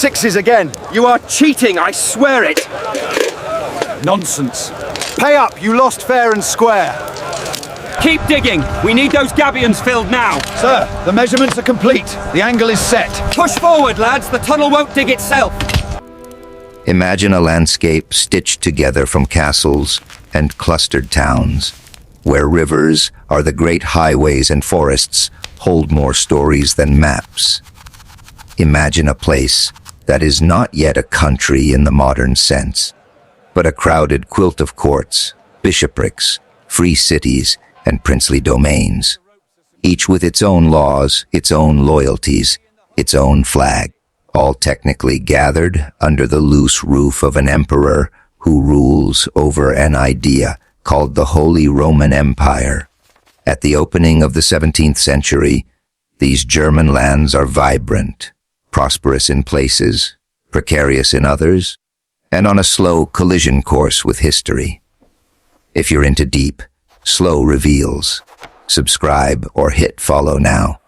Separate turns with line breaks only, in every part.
Sixes again.
You are cheating, I swear it.
Nonsense. Pay up, you lost fair and square.
Keep digging. We need those gabions filled now.
Sir, the measurements are complete. The angle is set.
Push forward, lads. The tunnel won't dig itself.
Imagine a landscape stitched together from castles and clustered towns, where rivers are the great highways and forests hold more stories than maps. Imagine a place that is not yet a country in the modern sense, but a crowded quilt of courts, bishoprics, free cities, and princely domains, each with its own laws, its own loyalties, its own flag, all technically gathered under the loose roof of an emperor who rules over an idea called the Holy Roman Empire. At the opening of the 17th century, these German lands are vibrant, prosperous in places, precarious in others, and on a slow collision course with history. If you're into deep, slow reveals, subscribe or hit follow now.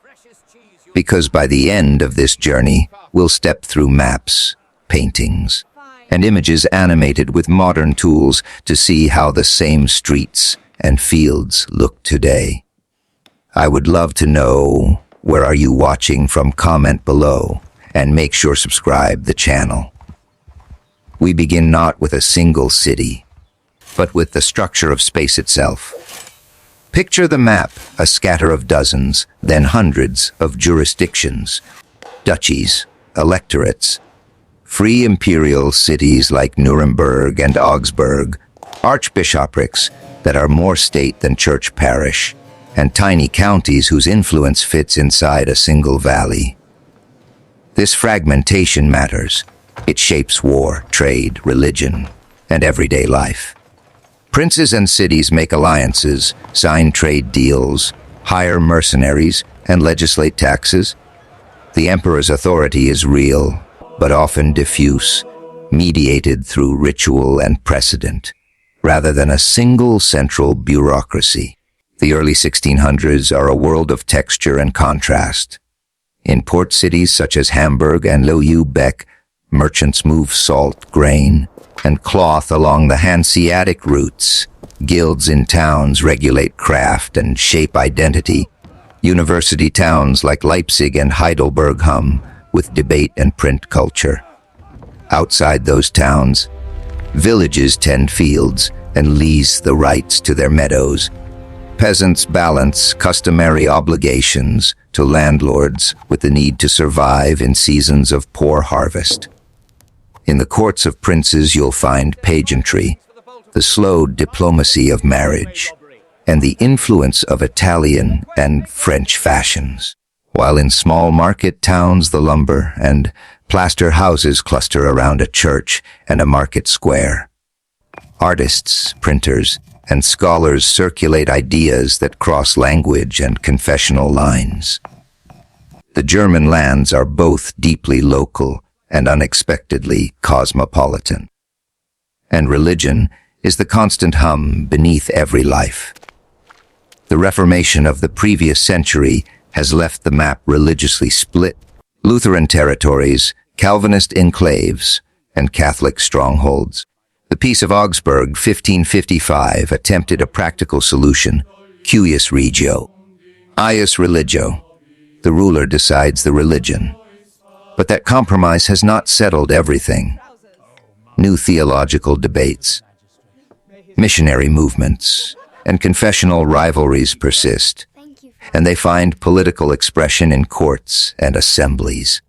Because by the end of this journey, we'll step through maps, paintings, and images animated with modern tools to see how the same streets and fields look today. I would love to know, where are you watching from? Comment below, and make sure subscribe the channel. We begin not with a single city, but with the structure of space itself. Picture the map, a scatter of dozens, then hundreds of jurisdictions, duchies, electorates, free imperial cities like Nuremberg and Augsburg, archbishoprics that are more state than church parish, and tiny counties whose influence fits inside a single valley. This fragmentation matters. It shapes war, trade, religion, and everyday life. Princes and cities make alliances, sign trade deals, hire mercenaries, and legislate taxes. The emperor's authority is real, but often diffuse, mediated through ritual and precedent, rather than a single central bureaucracy. The early 1600s are a world of texture and contrast. In port cities such as Hamburg and Lübeck, merchants move salt, grain, and cloth along the Hanseatic routes. Guilds in towns regulate craft and shape identity. University towns like Leipzig and Heidelberg hum with debate and print culture. Outside those towns, villages tend fields and lease the rights to their meadows. Peasants balance customary obligations to landlords with the need to survive in seasons of poor harvest. In the courts of princes, you'll find pageantry, the slow diplomacy of marriage, and the influence of Italian and French fashions. While in small market towns, the lumber and plaster houses cluster around a church and a market square. Artists, printers, and scholars circulate ideas that cross language and confessional lines. The German lands are both deeply local and unexpectedly cosmopolitan. And religion is the constant hum beneath every life. The Reformation of the previous century has left the map religiously split. Lutheran territories, Calvinist enclaves, and Catholic strongholds. The Peace of Augsburg, 1555, attempted a practical solution, cuius regio, ius religio. The ruler decides the religion. But that compromise has not settled everything. New theological debates, missionary movements, and confessional rivalries persist, and they find political expression in courts and assemblies.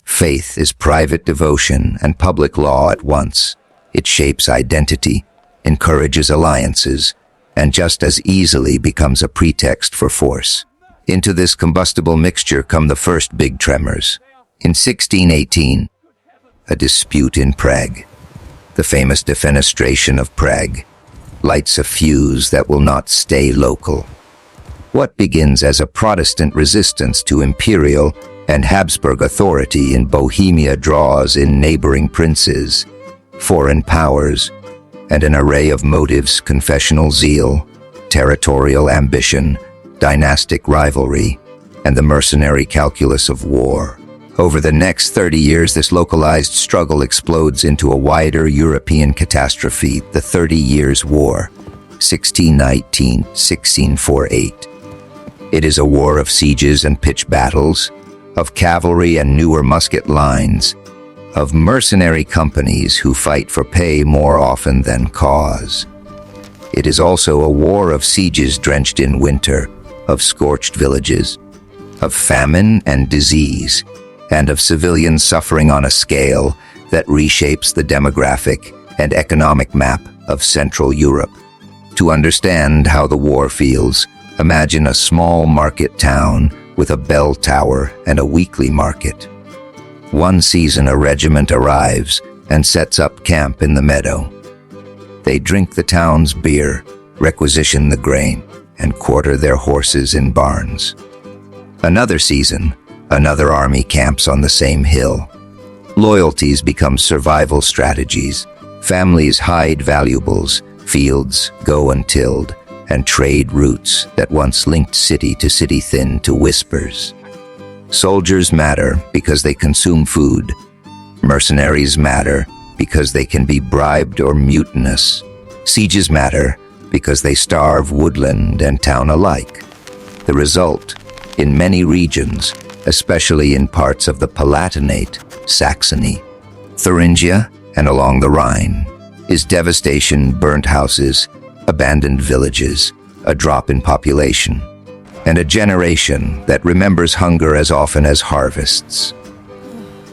Faith is private devotion and public law at once. It shapes identity, encourages alliances, and just as easily becomes a pretext for force. Into this combustible mixture come the first big tremors. In 1618, a dispute in Prague. The famous defenestration of Prague lights a fuse that will not stay local. What begins as a Protestant resistance to imperial and Habsburg authority in Bohemia draws in neighboring princes, foreign powers, and an array of motives: confessional zeal, territorial ambition, dynastic rivalry, and the mercenary calculus of war. Over the next 30 years, this localized struggle explodes into a wider European catastrophe, the 30 Years' War, 1619-1648. It is a war of sieges and pitched battles, of cavalry and newer musket lines, of mercenary companies who fight for pay more often than cause. It is also a war of sieges drenched in winter, of scorched villages, of famine and disease, and of civilian suffering on a scale that reshapes the demographic and economic map of Central Europe. To understand how the war feels, imagine a small market town with a bell tower and a weekly market. One season a regiment arrives and sets up camp in the meadow. They drink the town's beer, requisition the grain, and quarter their horses in barns. Another season, another army camps on the same hill. Loyalties become survival strategies. Families hide valuables, fields go untilled, and trade routes that once linked city to city thin to whispers. Soldiers matter because they consume food. Mercenaries matter because they can be bribed or mutinous. Sieges matter because they starve woodland and town alike. The result, in many regions, especially in parts of the Palatinate, Saxony, Thuringia, and along the Rhine, is devastation, burnt houses, abandoned villages, a drop in population, and a generation that remembers hunger as often as harvests.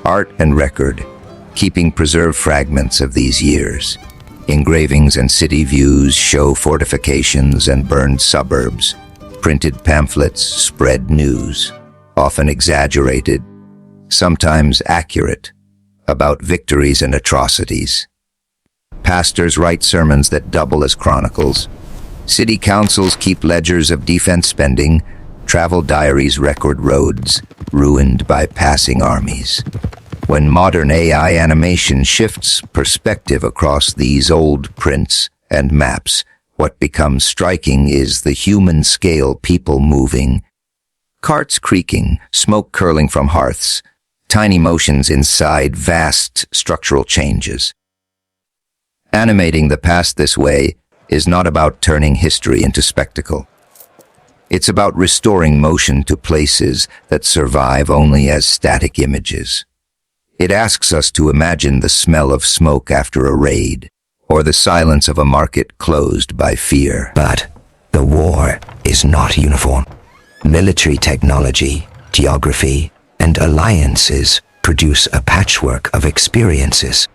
Art and record, keeping preserved fragments of these years. Engravings and city views show fortifications and burned suburbs. Printed pamphlets spread news, often exaggerated, sometimes accurate, about victories and atrocities. Pastors write sermons that double as chronicles. City councils keep ledgers of defense spending. Travel diaries record roads ruined by passing armies. When modern AI animation shifts perspective across these old prints and maps, what becomes striking is the human scale, people moving, carts creaking, smoke curling from hearths, tiny motions inside vast structural changes. Animating the past this way is not about turning history into spectacle. It's about restoring motion to places that survive only as static images. It asks us to imagine the smell of smoke after a raid, or the silence of a market closed by fear.
But the war is not uniform. Military technology, geography, and alliances produce a patchwork of experiences.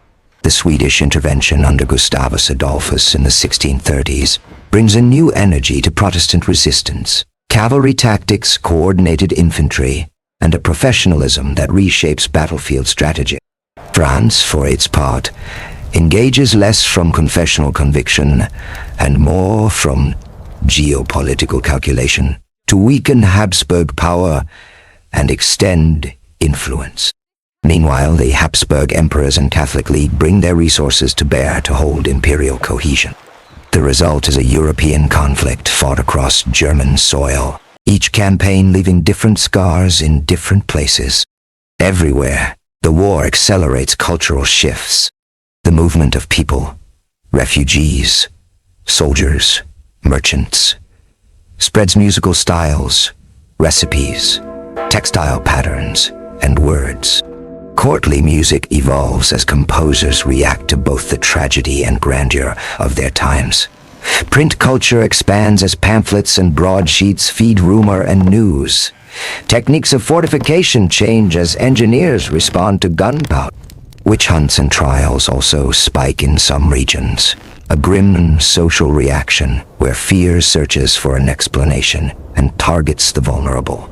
The Swedish intervention under Gustavus Adolphus in the 1630s brings a new energy to Protestant resistance, cavalry tactics, coordinated infantry, and a professionalism that reshapes battlefield strategy. France, for its part, engages less from confessional conviction and more from geopolitical calculation to weaken Habsburg power and extend influence. Meanwhile, the Habsburg emperors and Catholic League bring their resources to bear to hold imperial cohesion. The result is a European conflict fought across German soil, each campaign leaving different scars in different places. Everywhere, the war accelerates cultural shifts. The movement of people, refugees, soldiers, merchants, spreads musical styles, recipes, textile patterns, and words. Courtly music evolves as composers react to both the tragedy and grandeur of their times. Print culture expands as pamphlets and broadsheets feed rumor and news. Techniques of fortification change as engineers respond to gunpowder. Witch hunts and trials also spike in some regions, a grim social reaction where fear searches for an explanation and targets the vulnerable.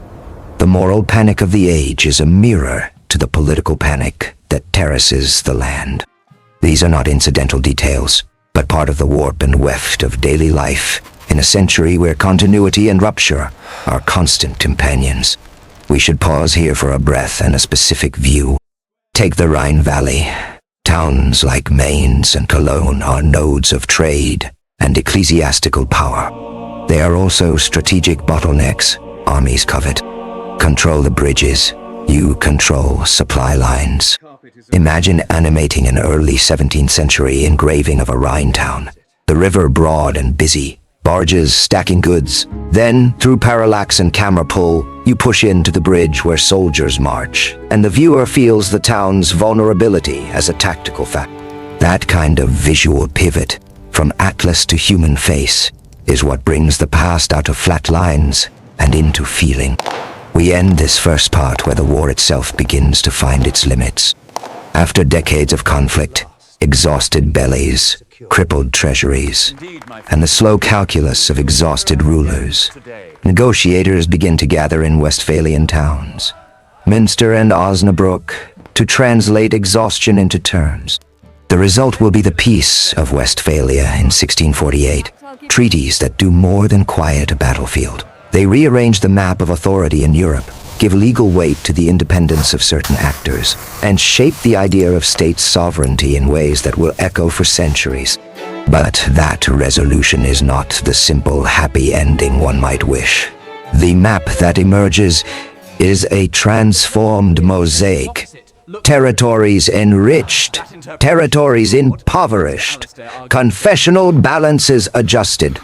The moral panic of the age is a mirror to the political panic that terraces the land. These are not incidental details, but part of the warp and weft of daily life in a century where continuity and rupture are constant companions. We should pause here for a breath and a specific view. Take the Rhine Valley. Towns like Mainz and Cologne are nodes of trade and ecclesiastical power. They are also strategic bottlenecks armies covet. Control the bridges, You control supply lines. Imagine animating an early 17th century engraving of a Rhine town. The river broad and busy, barges stacking goods. Then, through parallax and camera pull, you push into the bridge where soldiers march, and the viewer feels the town's vulnerability as a tactical fact. That kind of visual pivot, from atlas to human face, is what brings the past out of flat lines and into feeling. We end this first part where the war itself begins to find its limits. After decades of conflict, exhausted bellies, crippled treasuries, and the slow calculus of exhausted rulers, negotiators begin to gather in Westphalian towns, Münster and Osnabrück, to translate exhaustion into terms. The result will be the Peace of Westphalia in 1648, treaties that do more than quiet a battlefield. They rearrange the map of authority in Europe, give legal weight to the independence of certain actors, and shape the idea of state sovereignty in ways that will echo for centuries. But that resolution is not the simple, happy ending one might wish. The map that emerges is a transformed mosaic. Territories enriched, territories impoverished, confessional balances adjusted.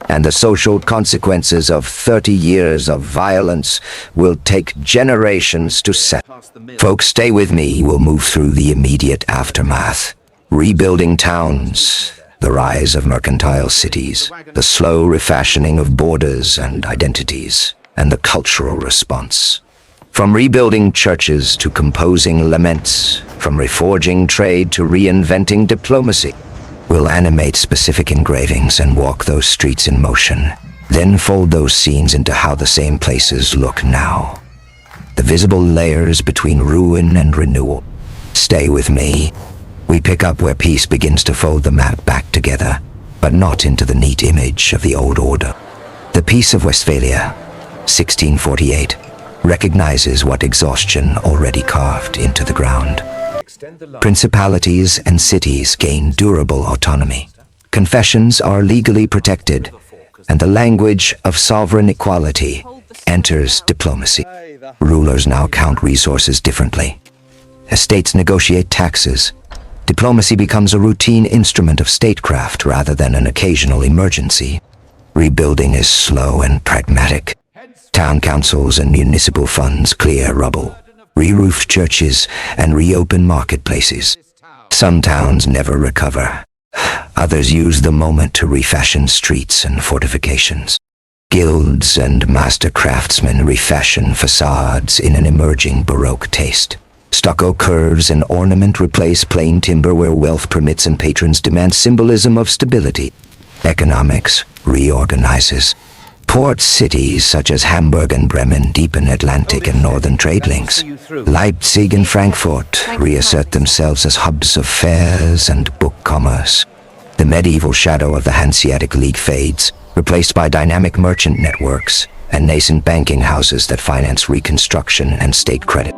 And the social consequences of 30 years of violence will take generations to settle. Folks, stay with me. We'll move through the immediate aftermath. Rebuilding towns, the rise of mercantile cities, the slow refashioning of borders and identities, and the cultural response. From rebuilding churches to composing laments, from reforging trade to reinventing diplomacy. We'll animate specific engravings and walk those streets in motion, then fold those scenes into how the same places look now. The visible layers between ruin and renewal. Stay with me. We pick up where peace begins to fold the map back together, but not into the neat image of the old order. The Peace of Westphalia, 1648, recognizes what exhaustion already carved into the ground. Principalities and cities gain durable autonomy. Confessions are legally protected, and the language of sovereign equality enters diplomacy. Rulers now count resources differently. Estates negotiate taxes. Diplomacy becomes a routine instrument of statecraft rather than an occasional emergency. Rebuilding is slow and pragmatic. Town councils and municipal funds clear rubble, re-roof churches, and reopen marketplaces. Some towns never recover. Others use the moment to refashion streets and fortifications. Guilds and master craftsmen refashion facades in an emerging Baroque taste. Stucco curves and ornament replace plain timber where wealth permits and patrons demand symbolism of stability. Economics reorganizes. Port cities such as Hamburg and Bremen deepen Atlantic and northern trade links. Leipzig and Frankfurt reassert themselves as hubs of fairs and book commerce. The medieval shadow of the Hanseatic League fades, replaced by dynamic merchant networks and nascent banking houses that finance reconstruction and state credit.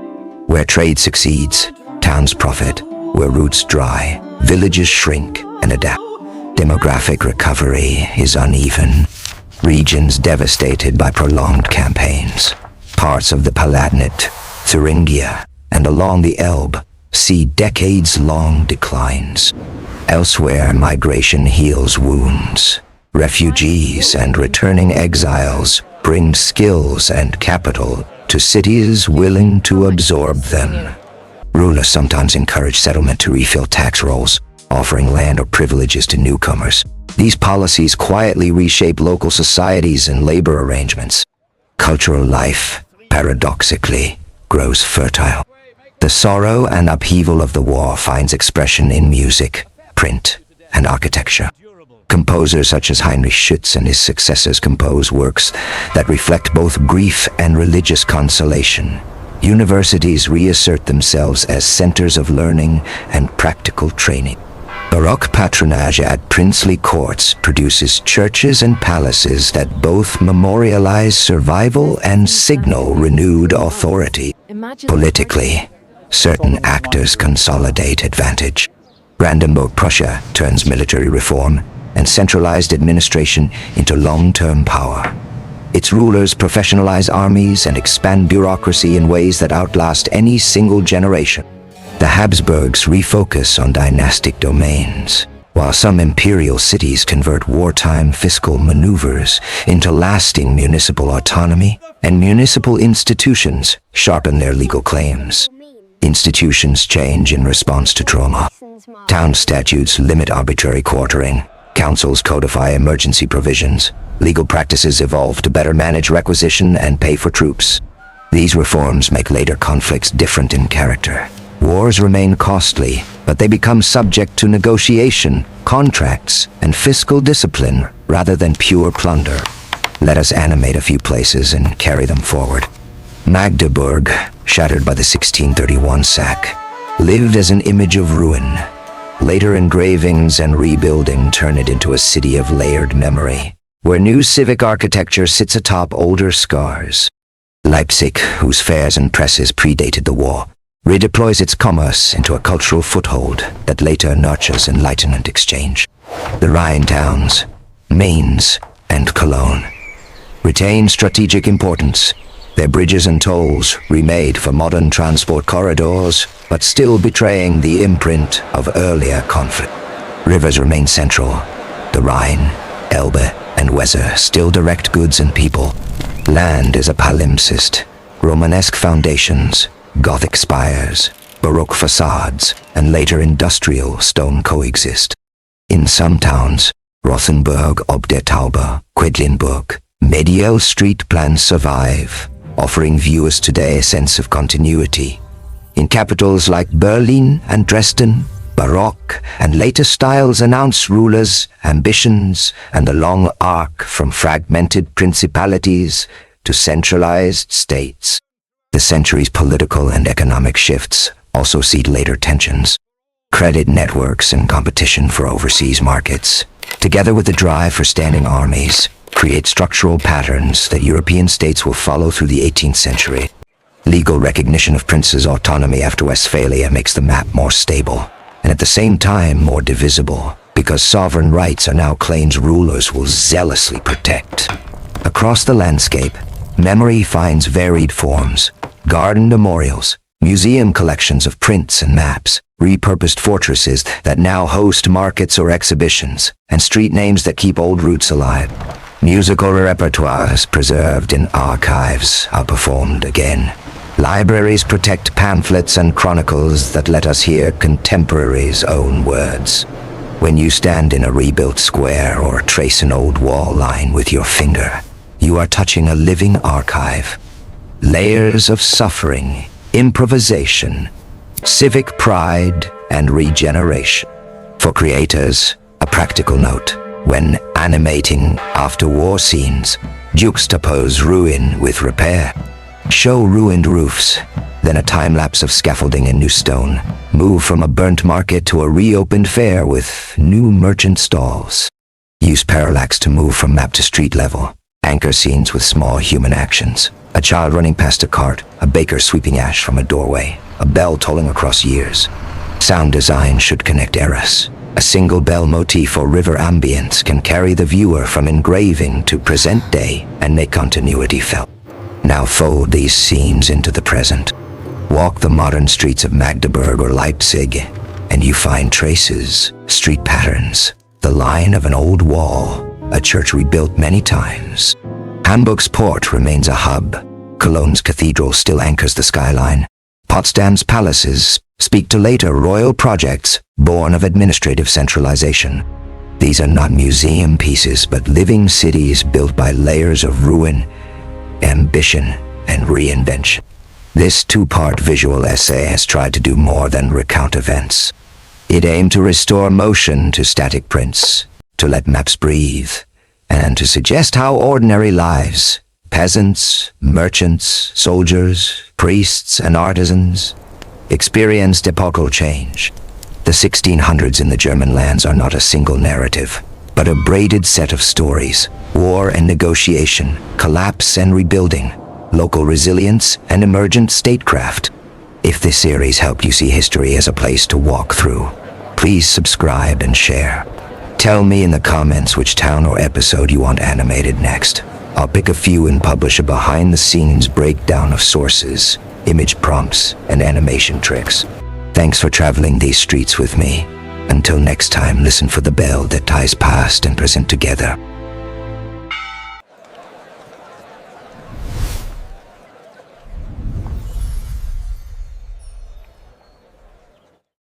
Where trade succeeds, towns profit. Where roots dry, villages shrink and adapt. Demographic recovery is uneven. Regions devastated by prolonged campaigns. Parts of the Palatinate, Thuringia, and along the Elbe see decades-long declines. Elsewhere, migration heals wounds. Refugees and returning exiles bring skills and capital to cities willing to absorb them. Rulers sometimes encourage settlement to refill tax rolls, offering land or privileges to newcomers. These policies quietly reshape local societies and labor arrangements. Cultural life, paradoxically, grows fertile. The sorrow and upheaval of the war finds expression in music, print, and architecture. Composers such as Heinrich Schütz and his successors compose works that reflect both grief and religious consolation. Universities reassert themselves as centers of learning and practical training. Baroque patronage at princely courts produces churches and palaces that both memorialize survival and signal renewed authority. Politically, certain actors consolidate advantage. Brandenburg Prussia turns military reform and centralized administration into long-term power. Its rulers professionalize armies and expand bureaucracy in ways that outlast any single generation. The Habsburgs refocus on dynastic domains, while some imperial cities convert wartime fiscal maneuvers into lasting municipal autonomy, and municipal institutions sharpen their legal claims. Institutions change in response to trauma. Town statutes limit arbitrary quartering. Councils codify emergency provisions. Legal practices evolve to better manage requisition and pay for troops. These reforms make later conflicts different in character. Wars remain costly, but they become subject to negotiation, contracts, and fiscal discipline rather than pure plunder. Let us animate a few places and carry them forward. Magdeburg, shattered by the 1631 sack, lived as an image of ruin. Later engravings and rebuilding turn it into a city of layered memory, where new civic architecture sits atop older scars. Leipzig, whose fairs and presses predated the war, redeploys its commerce into a cultural foothold that later nurtures Enlightenment exchange. The Rhine towns, Mainz and Cologne, retain strategic importance, their bridges and tolls remade for modern transport corridors, but still betraying the imprint of earlier conflict. Rivers remain central. The Rhine, Elbe, and Weser still direct goods and people. Land is a palimpsest. Romanesque foundations, Gothic spires, Baroque facades, and later industrial stone coexist. In some towns, Rothenburg ob der Tauber, Quedlinburg, medieval street plans survive, offering viewers today a sense of continuity. In capitals like Berlin and Dresden, Baroque and later styles announce rulers' ambitions and the long arc from fragmented principalities to centralized states. The century's political and economic shifts also seed later tensions. Credit networks and competition for overseas markets, together with the drive for standing armies, create structural patterns that European states will follow through the 18th century. Legal recognition of princes' autonomy after Westphalia makes the map more stable, and at the same time more divisible, because sovereign rights are now claims rulers will zealously protect. Across the landscape, memory finds varied forms: garden memorials, museum collections of prints and maps, repurposed fortresses that now host markets or exhibitions, and street names that keep old roots alive. Musical repertoires preserved in archives are performed again. Libraries protect pamphlets and chronicles that let us hear contemporaries' own words. When you stand in a rebuilt square or trace an old wall line with your finger, you are touching a living archive. Layers of suffering, improvisation, civic pride, and regeneration. For creators, a practical note: when animating after-war scenes, juxtapose ruin with repair. Show ruined roofs, then a time-lapse of scaffolding in new stone. Move from a burnt market to a reopened fair with new merchant stalls. Use parallax to move from map to street level. Anchor scenes with small human actions. A child running past a cart, a baker sweeping ash from a doorway, a bell tolling across years. Sound design should connect eras. A single bell motif or river ambience can carry the viewer from engraving to present day and make continuity felt. Now fold these scenes into the present. Walk the modern streets of Magdeburg or Leipzig, and you find traces, street patterns, the line of an old wall, a church rebuilt many times. Hamburg's port remains a hub. Cologne's cathedral still anchors the skyline. Potsdam's palaces speak to later royal projects born of administrative centralization. These are not museum pieces, but living cities built by layers of ruin, ambition, and reinvention. This two-part visual essay has tried to do more than recount events. It aimed to restore motion to static prints, to let maps breathe, and to suggest how ordinary lives, peasants, merchants, soldiers, priests, and artisans, experienced epochal change. The 1600s in the German lands are not a single narrative, but a braided set of stories: war and negotiation, collapse and rebuilding, local resilience and emergent statecraft. If this series helped you see history as a place to walk through, please subscribe and share. Tell me in the comments which town or episode you want animated next. I'll pick a few and publish a behind-the-scenes breakdown of sources, image prompts, and animation tricks. Thanks for traveling these streets with me. Until next time, listen for the bell that ties past and present together.